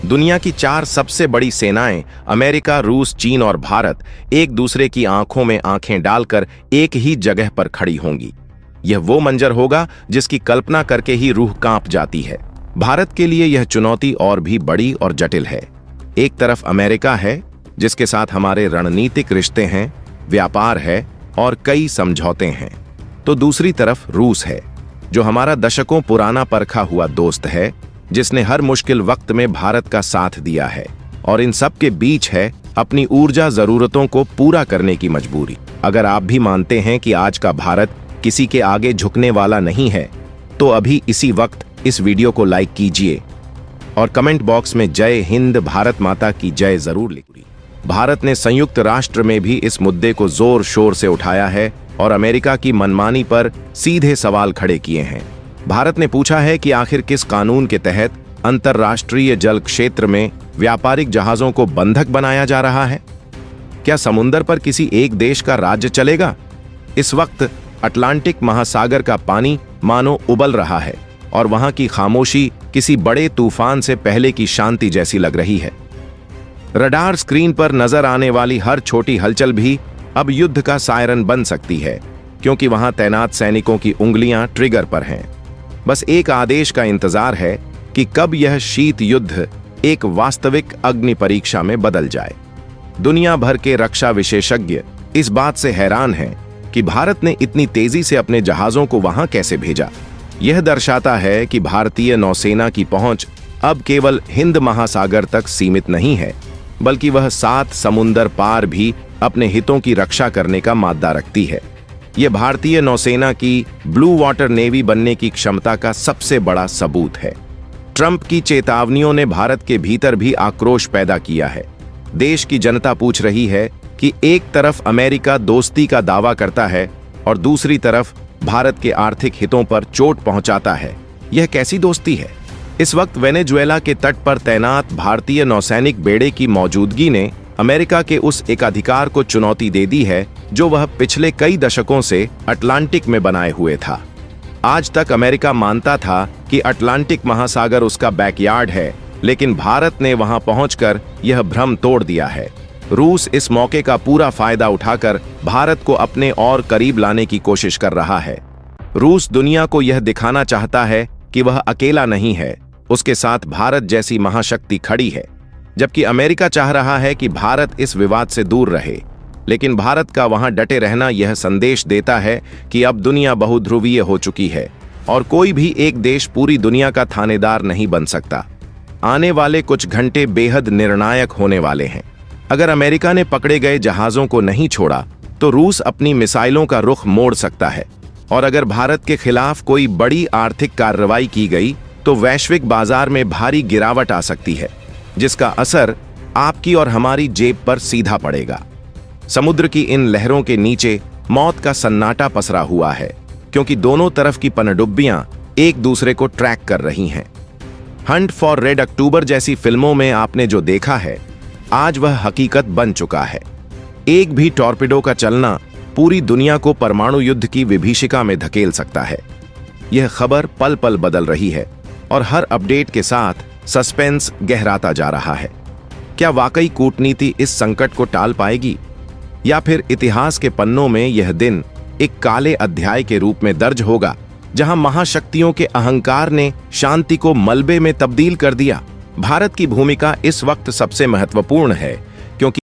दुनिया की 4 सबसे बड़ी सेनाएं अमेरिका, रूस, चीन और भारत एक दूसरे की आंखों में आंखें डालकर एक ही जगह पर खड़ी होंगी। यह वो मंजर होगा जिसकी कल्पना करके ही रूह कांप जाती है। भारत के लिए यह चुनौती और भी बड़ी और जटिल है। एक तरफ अमेरिका है, जिसके साथ हमारे रणनीतिक रिश्ते हैं, व्यापार है और कई समझौते हैं। तो दूसरी तरफ रूस है, जो हमारा दशकों पुराना परखा हुआ दोस्त है, जिसने हर मुश्किल वक्त में भारत का साथ दिया है। और इन सब के बीच है अपनी ऊर्जा जरूरतों को पूरा करने की मजबूरी। अगर आप भी मानते हैं कि आज का भारत किसी के आगे झुकने वाला नहीं है, तो अभी इसी वक्त इस वीडियो को लाइक कीजिए और कमेंट बॉक्स में जय हिंद, भारत माता की जय जरूर लिखिए। भारत ने संयुक्त राष्ट्र में भी इस मुद्दे को जोर शोर से उठाया है और अमेरिका की मनमानी पर सीधे सवाल खड़े किए हैं। भारत ने पूछा है कि आखिर किस कानून के तहत अंतर्राष्ट्रीय जल क्षेत्र में व्यापारिक जहाजों को बंधक बनाया जा रहा है। क्या समुद्र पर किसी एक देश का राज्य चलेगा? इस वक्त अटलांटिक महासागर का पानी मानो उबल रहा है और वहां की खामोशी किसी बड़े तूफान से पहले की शांति जैसी लग रही है। रडार स्क्रीन पर नजर आने वाली हर छोटी हलचल भी अब युद्ध का सायरन बन सकती है, क्योंकि वहां तैनात सैनिकों की उंगलियां ट्रिगर पर हैं। बस एक आदेश का इंतजार है कि कब यह शीत युद्ध एक वास्तविक अग्नि परीक्षा में बदल जाए। दुनिया भर के रक्षा विशेषज्ञ इस बात से हैरान हैं कि भारत ने इतनी तेजी से अपने जहाजों को वहां कैसे भेजा। यह दर्शाता है कि भारतीय नौसेना की पहुंच अब केवल हिंद महासागर तक सीमित नहीं है, बल्कि वह 7 समुंदर पार भी अपने हितों की रक्षा करने का माद्दा रखती है। यह भारतीय नौसेना की ब्लू वाटर नेवी बनने की क्षमता का सबसे बड़ा सबूत है। ट्रंप की चेतावनियों ने भारत के भीतर भी आक्रोश पैदा किया है। देश की जनता पूछ रही है कि एक तरफ अमेरिका दोस्ती का दावा करता है और दूसरी तरफ भारत के आर्थिक हितों पर चोट पहुंचाता है। यह कैसी दोस्ती है? इस वक्त वेनेजुएला के तट पर तैनात भारतीय नौसैनिक बेड़े की मौजूदगी ने अमेरिका के उस एकाधिकार को चुनौती दे दी है जो वह पिछले कई दशकों से अटलांटिक में बनाए हुए था। आज तक अमेरिका मानता था कि अटलांटिक महासागर उसका बैकयार्ड है, लेकिन भारत ने वहां पहुंचकर यह भ्रम तोड़ दिया है। रूस इस मौके का पूरा फायदा उठाकर भारत को अपने और करीब लाने की कोशिश कर रहा है। रूस दुनिया को यह दिखाना चाहता है कि वह अकेला नहीं है, उसके साथ भारत जैसी महाशक्ति खड़ी है। जबकि अमेरिका चाह रहा है कि भारत इस विवाद से दूर रहे। लेकिन भारत का वहां डटे रहना यह संदेश देता है कि अब दुनिया बहुध्रुवीय हो चुकी है और कोई भी एक देश पूरी दुनिया का थानेदार नहीं बन सकता। आने वाले कुछ घंटे बेहद निर्णायक होने वाले हैं। अगर अमेरिका ने पकड़े गए जहाजों को नहीं छोड़ा तो रूस अपनी मिसाइलों का रुख मोड़ सकता है, और अगर भारत के खिलाफ कोई बड़ी आर्थिक कार्रवाई की गई तो वैश्विक बाजार में भारी गिरावट आ सकती है, जिसका असर आपकी और हमारी जेब पर सीधा पड़ेगा। समुद्र की इन लहरों के नीचे मौत का सन्नाटा पसरा हुआ है, क्योंकि दोनों तरफ की पनडुब्बियां एक दूसरे को ट्रैक कर रही हैं। हंट फॉर रेड अक्टूबर जैसी फिल्मों में आपने जो देखा है, आज वह हकीकत बन चुका है। एक भी टॉर्पिडो का चलना पूरी दुनिया को परमाणु युद्ध की विभीषिका में धकेल सकता है। यह खबर पल पल बदल रही है और हर अपडेट के साथ सस्पेंस गहराता जा रहा है। क्या वाकई कूटनीति इस संकट को टाल पाएगी, या फिर इतिहास के पन्नों में यह दिन एक काले अध्याय के रूप में दर्ज होगा, जहां महाशक्तियों के अहंकार ने शांति को मलबे में तब्दील कर दिया? भारत की भूमिका इस वक्त सबसे महत्वपूर्ण है,